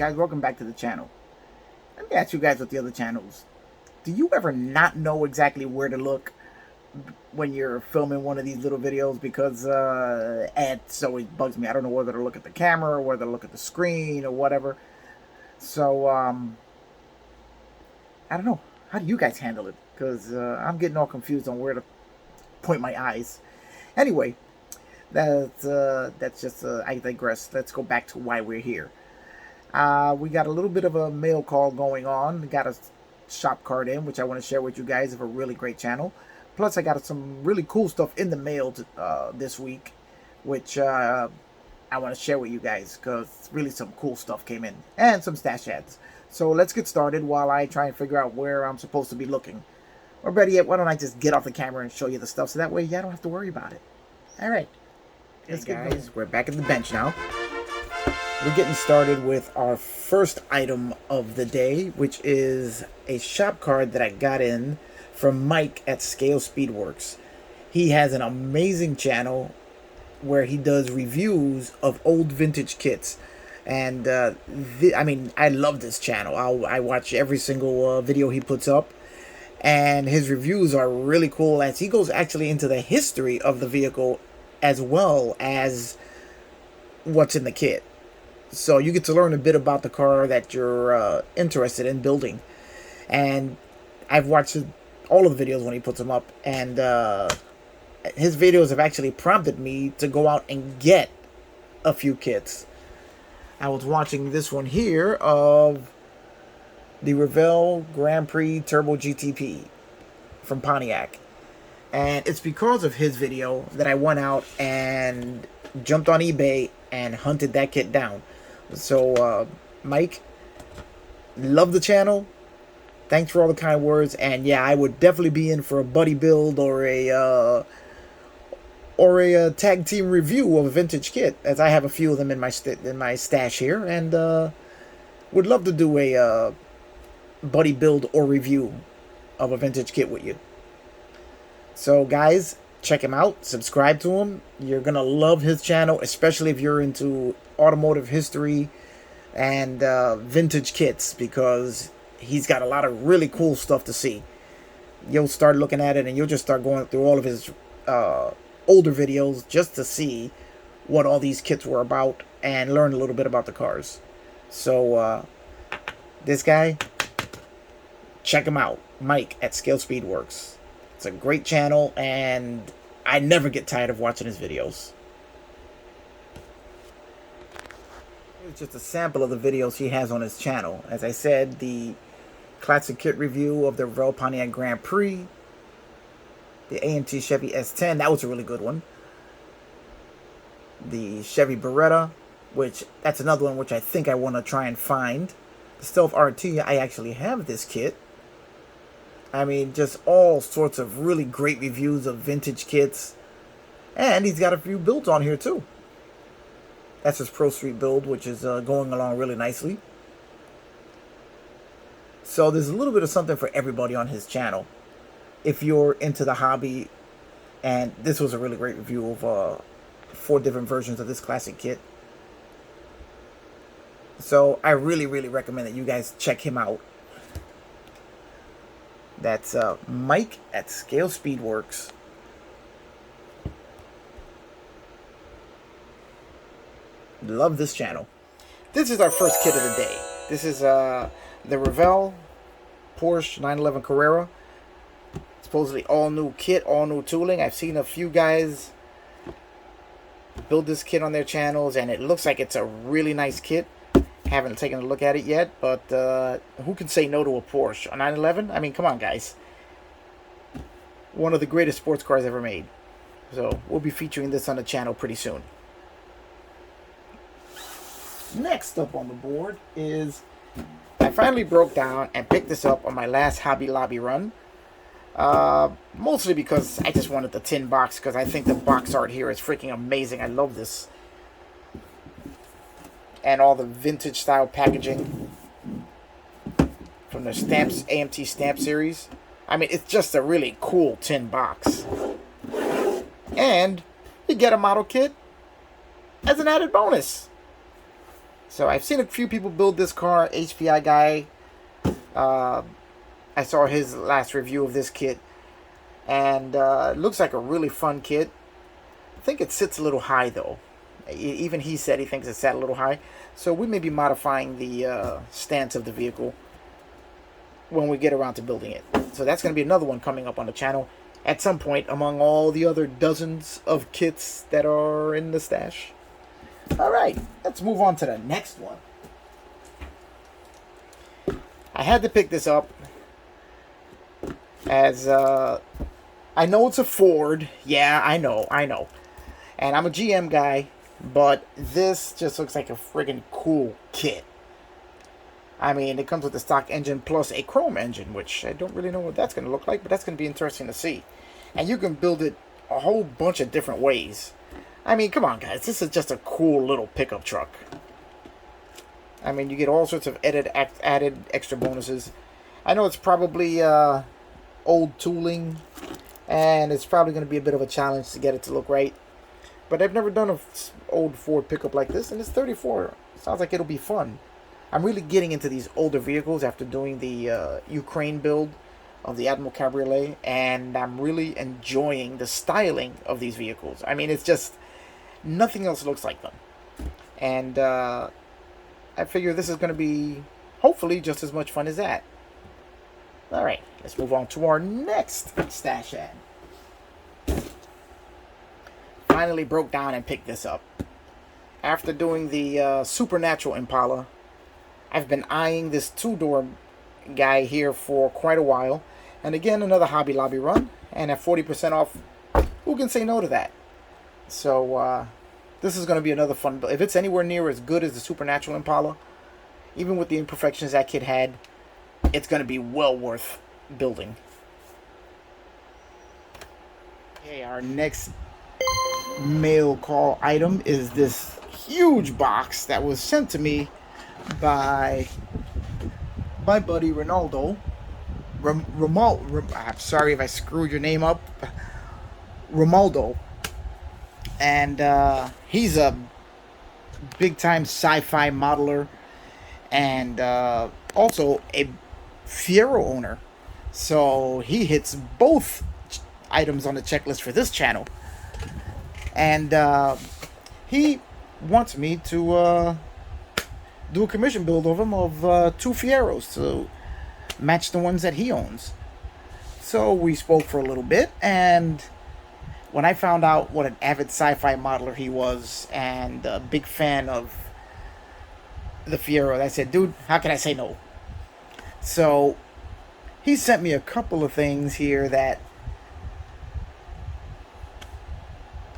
guys? Welcome back to the channel. Let me ask you guys with the other channels. Do you ever not know exactly where to look when you're filming one of these little videos? Because ads always bugs me. I don't know whether to look at the camera or whether to look at the screen or whatever. So, I don't know. How do you guys handle it? Because I'm getting all confused on where to point my eyes. Anyway, that's just, I digress. Let's go back to why we're here. We got a little bit of a mail call going on. Got a shop card in, which I want to share with you guys of a really great channel. Plus, I got some really cool stuff in the mail this week, which I want to share with you guys because really some cool stuff came in and some stash ads. So let's get started while I try and figure out where I'm supposed to be looking. Or better yet, why don't I just get off the camera and show you the stuff so that way I don't have to worry about it. All right. Let's get guys. We're back at the bench now. We're getting started with our first item of the day, which is a shop card that I got in from Mike at Scale Speedworks. He has an amazing channel where he does reviews of old vintage kits. And, I mean, I love this channel. I watch every single video he puts up. And his reviews are really cool as he goes actually into the history of the vehicle as well as what's in the kit. So you get to learn a bit about the car that you're interested in building. And I've watched all of the videos when he puts them up. And his videos have actually prompted me to go out and get a few kits. I was watching this one here of the Revell Grand Prix Turbo GTP from Pontiac. And it's because of his video that I went out and jumped on eBay and hunted that kit down. So, Mike, love the channel. Thanks for all the kind words. And yeah, I would definitely be in for a buddy build or a tag team review of a vintage kit, as I have a few of them in my stash here, and would love to do a buddy build or review of a vintage kit with you. So, guys, check him out. Subscribe to him. You're gonna love his channel, especially if you're into automotive history and vintage kits, because he's got a lot of really cool stuff to see. You'll start looking at it and you'll just start going through all of his older videos just to see what all these kits were about and learn a little bit about the cars. So this guy, check him out, Mike at Scale Speedworks. It's a great channel and I never get tired of watching his videos. It's just a sample of the videos he has on his channel. As I said, the classic kit review of the Revell Pontiac Grand Prix, the AMT Chevy S10, that was a really good one. The Chevy Beretta, which that's another one which I think I want to try and find. The Stealth RT, I actually have this kit. I mean, just all sorts of really great reviews of vintage kits. And he's got a few builds on here too. That's his Pro Street build, which is going along really nicely. So there's a little bit of something for everybody on his channel if you're into the hobby. And this was a really great review of 4 different versions of this classic kit. So I really, really recommend that you guys check him out. That's Mike at Scale Speedworks. Love this channel. This is our first kit of the day. This is the Revell Porsche 911 Carrera. Supposedly all new kit, all new tooling. I've seen a few guys build this kit on their channels and it looks like it's a really nice kit. Haven't taken a look at it yet, but who can say no to a Porsche? A 911? I mean, come on, guys. One of the greatest sports cars ever made. So we'll be featuring this on the channel pretty soon. Next up on the board is, I finally broke down and picked this up on my last Hobby Lobby run. Mostly because I just wanted the tin box, because I think the box art here is freaking amazing. I love this. And all the vintage style packaging from the stamps, AMT stamp series. I mean, it's just a really cool tin box. And you get a model kit as an added bonus. So I've seen a few people build this car. HPI guy, I saw his last review of this kit, and it looks like a really fun kit. I think it sits a little high though. Even he said he thinks it sat a little high. So we may be modifying the stance of the vehicle when we get around to building it. So that's going to be another one coming up on the channel at some point among all the other dozens of kits that are in the stash. Alright, let's move on to the next one. I had to pick this up as I know it's a Ford. Yeah, I know. And I'm a GM guy, but this just looks like a friggin' cool kit. I mean, it comes with the stock engine plus a chrome engine, which I don't really know what that's going to look like, but that's going to be interesting to see. And you can build it a whole bunch of different ways. I mean, come on, guys. This is just a cool little pickup truck. I mean, you get all sorts of added extra bonuses. I know it's probably old tooling, and it's probably going to be a bit of a challenge to get it to look right. But I've never done an old Ford pickup like this, and it's 34. Sounds like it'll be fun. I'm really getting into these older vehicles after doing the Ukraine build of the Admiral Cabriolet, and I'm really enjoying the styling of these vehicles. I mean, it's just nothing else looks like them. And I figure this is going to be, hopefully, just as much fun as that. Alright, let's move on to our next stash ad. Finally broke down and picked this up. After doing the Supernatural Impala, I've been eyeing this two-door guy here for quite a while. And again, another Hobby Lobby run. And at 40% off, who can say no to that? So, this is going to be another fun build. If it's anywhere near as good as the Supernatural Impala, even with the imperfections that kid had, it's going to be well worth building. Okay, our next mail call item is this huge box that was sent to me by my buddy Ronaldo. I'm sorry if I screwed your name up. Romaldo. And he's a big-time sci-fi modeler and also a Fiero owner. So he hits both items on the checklist for this channel. And he wants me to do a commission build of him of 2 Fieros to match the ones that he owns. So we spoke for a little bit, and when I found out what an avid sci-fi modeler he was and a big fan of the Fiero, I said, dude, how can I say no? So he sent me a couple of things here that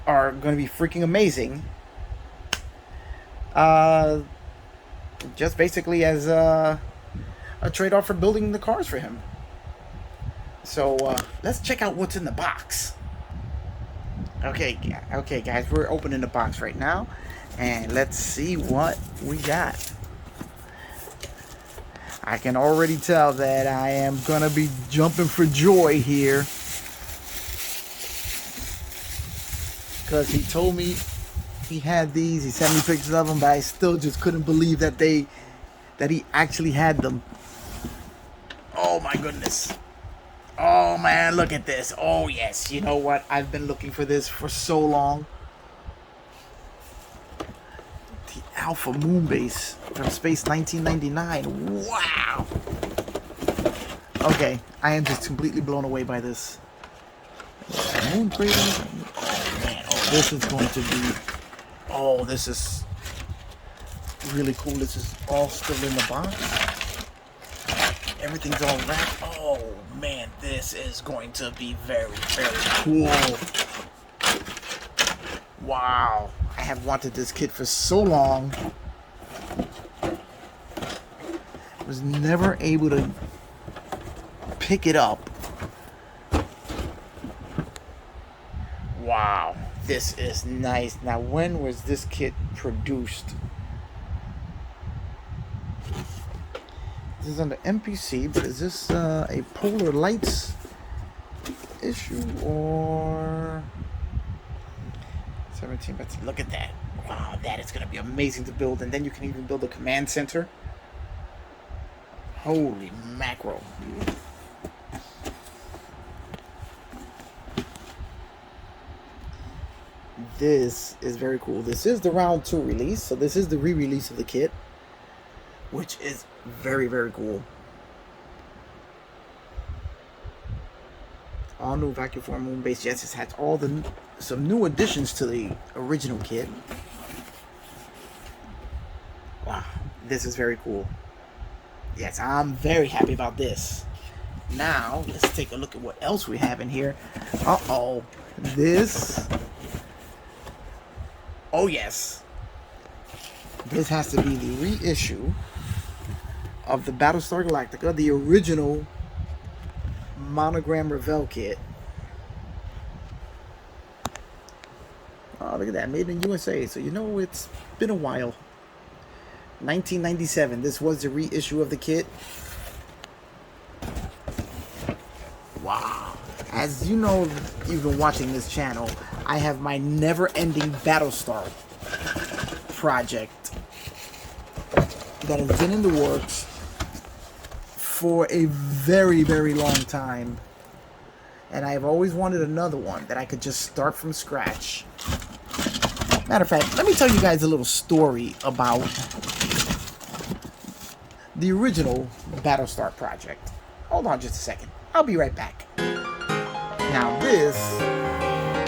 are going to be freaking amazing. Just basically as a trade-off for building the cars for him. So let's check out what's in the box. Okay, guys, we're opening the box right now, and let's see what we got. I can already tell that I am gonna be jumping for joy here, because he told me he had these. He sent me pictures of them, but I still just couldn't believe that he actually had them. Oh my goodness. Oh man, look at this. Oh yes, you know what? I've been looking for this for so long. The Alpha Moonbase from Space 1999. Wow. Okay, I am just completely blown away by this. Moon crater. Oh man, this is going to be. Oh, this is really cool. This is all still in the box. Everything's all wrapped. Oh man, this is going to be very, very cool. Wow. I have wanted this kit for so long. Was never able to pick it up. Wow. This is nice. Now, when was this kit produced? This is on the MPC, but is this a Polar Lights issue or 17? But look at that! Wow, that is going to be amazing to build. And then you can even build a command center. Holy mackerel. This is very cool. This is the round 2 release, so this is the re-release of the kit, which is very, very cool. All new vacuum form moon base. Yes, it has all some new additions to the original kit. Wow, this is very cool. Yes, I'm very happy about this. Now, let's take a look at what else we have in here. Uh-oh. This... Oh, yes. This has to be the reissue of the Battlestar Galactica, the original Monogram Revell kit. Oh, look at that. Made in USA. So, you know, it's been a while. 1997. This was the reissue of the kit. Wow. As you know, you've been watching this channel, I have my never-ending Battlestar project that has been in the works for a very, very long time. And I've always wanted another one that I could just start from scratch. Matter of fact, let me tell you guys a little story about the original Battlestar project. Hold on just a second. I'll be right back. Now this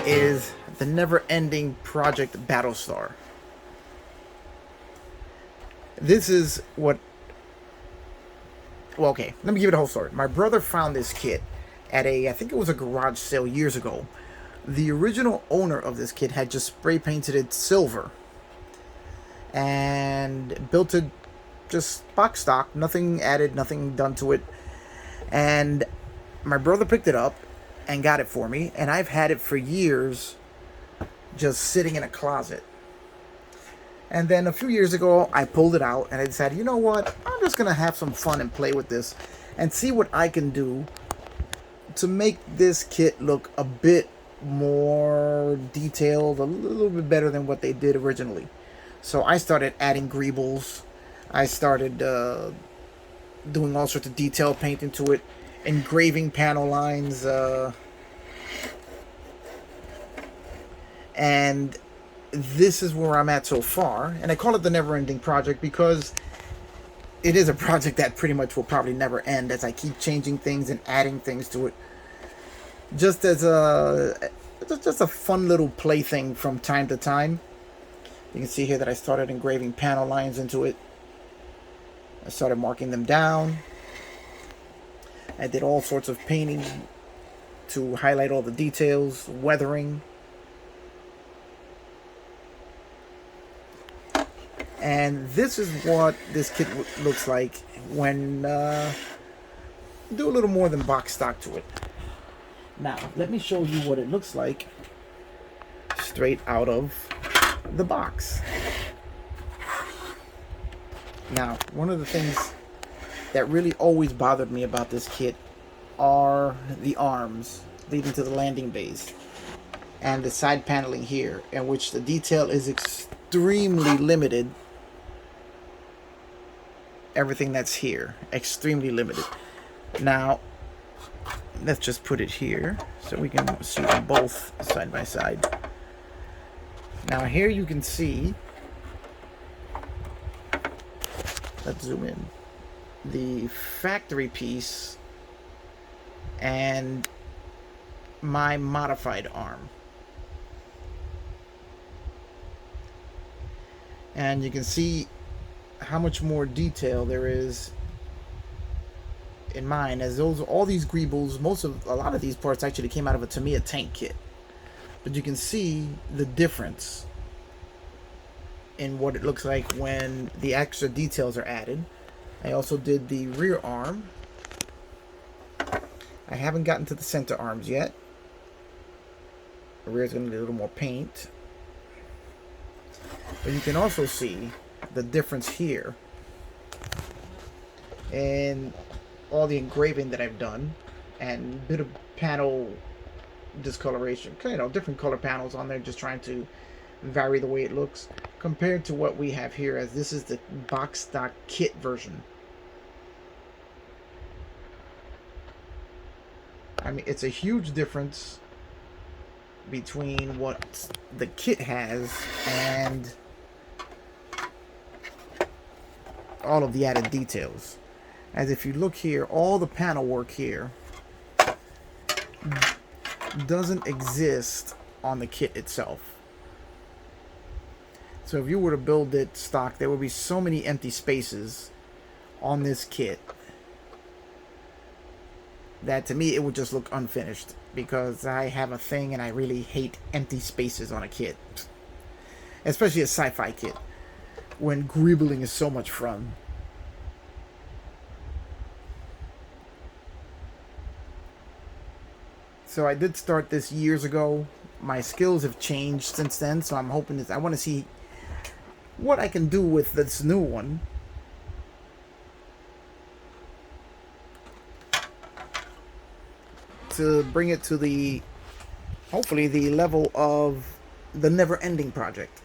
is the never-ending Project Battlestar. This is what... Well, okay, let me give it a whole story. My brother found this kit at I think it was a garage sale years ago. The original owner of this kit had just spray painted it silver and built it just box stock, nothing added, nothing done to it. And my brother picked it up and got it for me, and I've had it for years just sitting in a closet. And then a few years ago, I pulled it out and I decided, you know what, I'm just gonna have some fun and play with this and see what I can do to make this kit look a bit more detailed, a little bit better than what they did originally. So I started adding greebles. I started doing all sorts of detail painting to it, engraving panel lines, and this is where I'm at so far. And I call it the never-ending project because it is a project that pretty much will probably never end as I keep changing things and adding things to it. Just as a fun little plaything from time to time. You can see here that I started engraving panel lines into it. I started marking them down. I did all sorts of painting to highlight all the details, weathering. And this is what this kit looks like when do a little more than box stock to it. Now, let me show you what it looks like straight out of the box. Now, one of the things that really always bothered me about this kit are the arms leading to the landing bays and the side paneling here, in which the detail is extremely limited. Everything that's here, extremely limited. Now, let's just put it here so we can see them both side by side. Now here you can see, let's zoom in, the factory piece and my modified arm. And you can see how much more detail there is in mine, as all these greebles, a lot of these parts actually came out of a Tamiya tank kit. But you can see the difference in what it looks like when the extra details are added. I also did the rear arm. I haven't gotten to the center arms yet. The rear is going to need a little more paint. But you can also see the difference here and all the engraving that I've done and a bit of panel discoloration, you know, different color panels on there, just trying to vary the way it looks. compared to what we have here, as this is the box stock kit version. I mean, it's a huge difference between what the kit has and all of the added details. As if you look here, all the panel work here doesn't exist on the kit itself. So if you were to build it stock, there would be so many empty spaces on this kit that to me it would just look unfinished, because I have a thing and I really hate empty spaces on a kit, especially a sci-fi kit when greebling is so much fun. So I did start this years ago. My skills have changed since then, so I'm hoping that I want to see what I can do with this new one. To bring it to the, hopefully, the level of the Never Ending Project.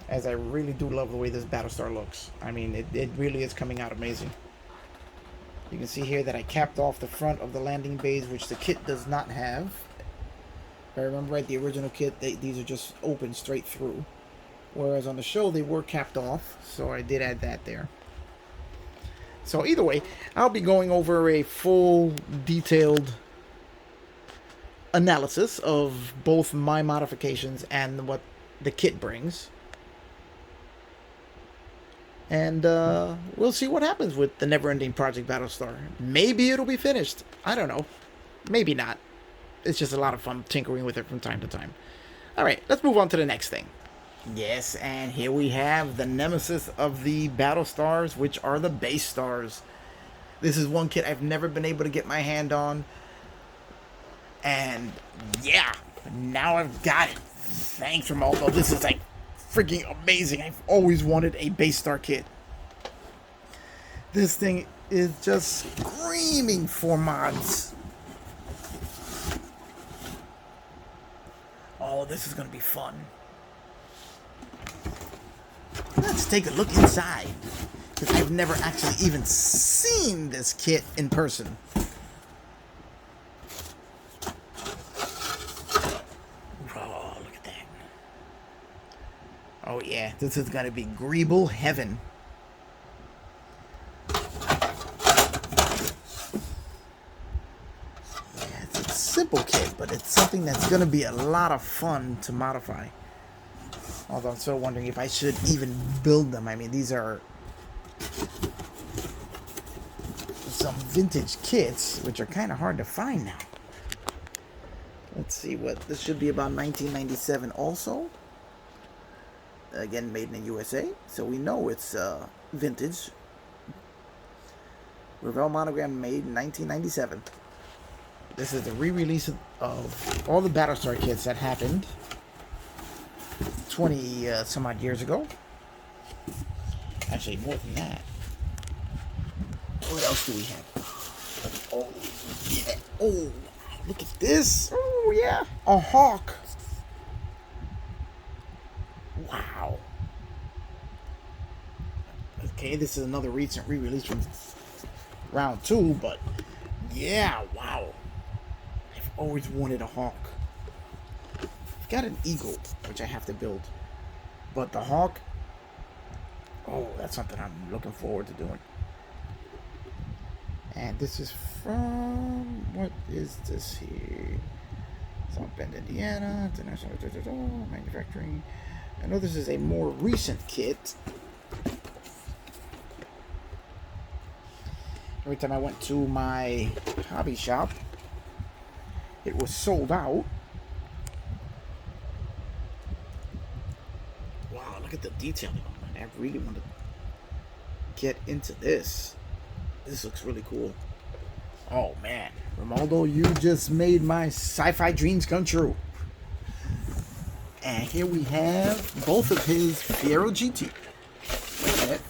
As I really do love the way this Battlestar looks. I mean, it really is coming out amazing. You can see here that I capped off the front of the landing bays, which the kit does not have. If I remember right, the original kit, these are just open straight through. Whereas on the show, they were capped off, so I did add that there. So either way, I'll be going over a full, detailed analysis of both my modifications and what the kit brings. And we'll see what happens with the Never-Ending Project Battlestar. Maybe it'll be finished. I don't know. Maybe not. It's just a lot of fun tinkering with it from time to time. Alright, let's move on to the next thing. Yes, and here we have the nemesis of the Battlestars, which are the base stars. This is one kit I've never been able to get my hand on. And yeah, now I've got it. Thanks, Romaldo. This is like freaking amazing. I've always wanted a base star kit. This thing is just screaming for mods. Oh, this is going to be fun. Let's take a look inside, because I've never actually even seen this kit in person. Oh, look at that. Oh yeah, this is going to be Greeble heaven. Yeah, it's a simple kit, but it's something that's going to be a lot of fun to modify. Although I'm still wondering if I should even build them. I mean, these are some vintage kits, which are kind of hard to find now. Let's see what this should be, about 1997 also. Again, made in the USA, so we know it's vintage. Revell monogram, made in 1997. This is the re-release of all the Battlestar kits that happened 20 some odd years ago. Actually, more than that. What else do we have? Oh, yeah. Oh, look at this. Oh, yeah. A hawk. Wow. Okay, this is another recent re-release from round 2, but yeah, wow. I've always wanted a hawk. I've got an eagle, which I have to build. But the hawk, oh, that's something I'm looking forward to doing. And this is from, what is this here? South Bend, Indiana, International Manufacturing. I know this is a more recent kit. Every time I went to my hobby shop, it was sold out. Wow, look at the detailing on it. I really want to get into this. This looks really cool. Oh man, Romaldo, you just made my sci-fi dreams come true. And here we have both of his Fiero GT. Wait a minute.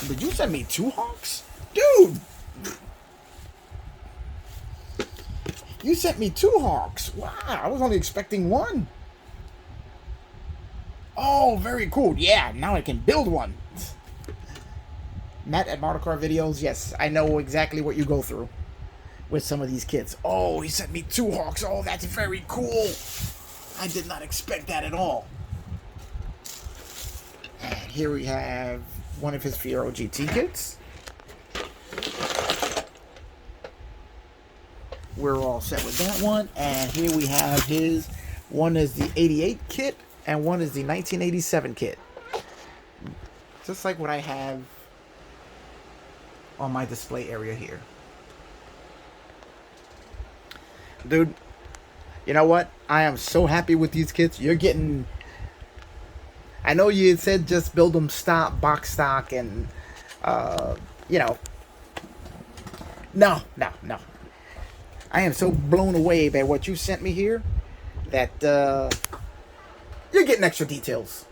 Did you send me 2 hawks? Dude! You sent me 2 Hawks. Wow, I was only expecting one. Oh, very cool. Yeah, now I can build one. Matt at Model Car Videos. Yes, I know exactly what you go through with some of these kits. Oh, he sent me 2 Hawks. Oh, that's very cool. I did not expect that at all. And here we have one of his Fiero GT kits. We're all set with that one. And here we have his, one is the 88 kit and one is the 1987 kit. Just like what I have on my display area here. Dude, you know what? I am so happy with these kits. You're getting... I know you said just build them box stock and, you know. No. I am so blown away by what you sent me here that you're getting extra details.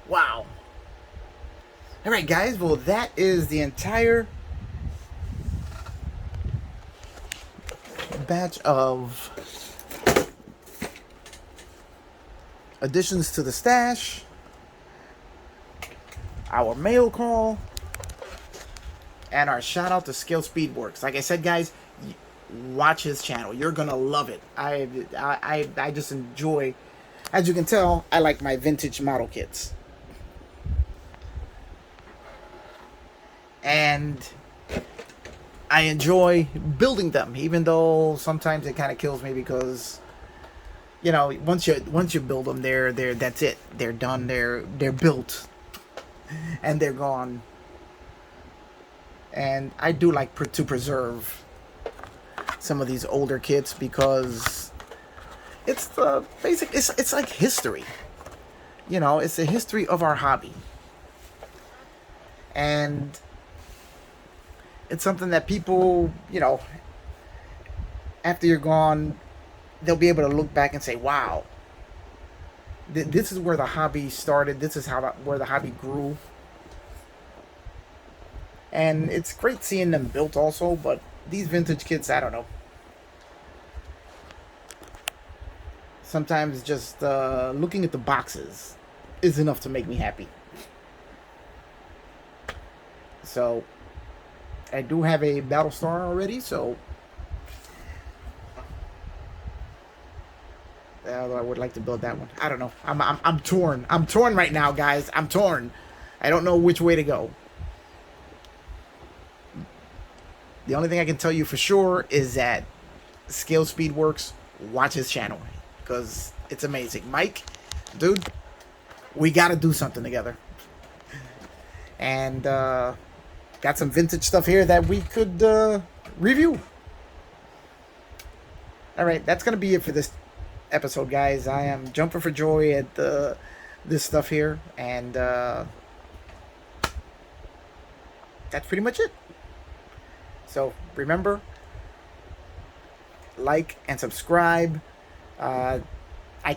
Wow. Alright guys, well that is the entire batch of additions to the stash, our mail call, and our shout out to Scale Speedworks. Like I said guys, watch his channel. You're gonna love it. I just enjoy, as you can tell, I like my vintage model kits. And I enjoy building them, even though sometimes it kind of kills me because, you know, once you build them, they're that's it. They're done. They're built, and they're gone. And I do like to preserve some of these older kits because it's the basic. It's like history. You know, it's the history of our hobby, and it's something that people, you know, after you're gone, they'll be able to look back and say, wow, this is where the hobby started. This is where the hobby grew. And it's great seeing them built also, but these vintage kits, I don't know. Sometimes just looking at the boxes is enough to make me happy. So I do have a Battlestar already, so I would like to build that one. I don't know. I'm torn. I'm torn right now, guys. I'm torn. I don't know which way to go. The only thing I can tell you for sure is that Scale Speedworks, watch his channel because it's amazing. Mike, dude, we got to do something together. And got some vintage stuff here that we could review. All right, that's going to be it for this episode, guys. I am jumping for joy at this stuff here, and that's pretty much it. So remember, like and subscribe. I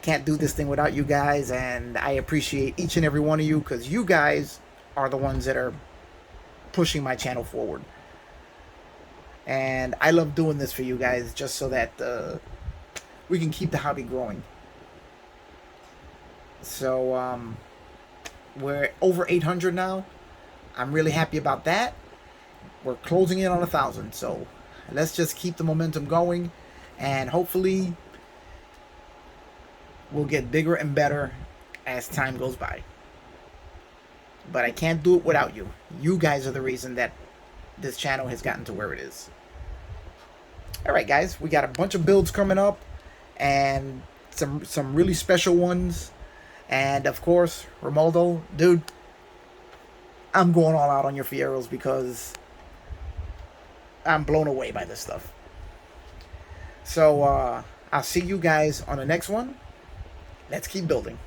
can't do this thing without you guys, and I appreciate each and every one of you because you guys are the ones that are pushing my channel forward. And I love doing this for you guys just so that we can keep the hobby growing. So we're over 800 now. I'm really happy about that. We're closing in on 1,000, so let's just keep the momentum going, and hopefully we'll get bigger and better as time goes by. But I can't do it without you. You guys are the reason that this channel has gotten to where it is. Alright guys, we got a bunch of builds coming up, and some really special ones. And of course, Romualdo, dude, I'm going all out on your Fieros because I'm blown away by this stuff. So I'll see you guys on the next one. Let's keep building.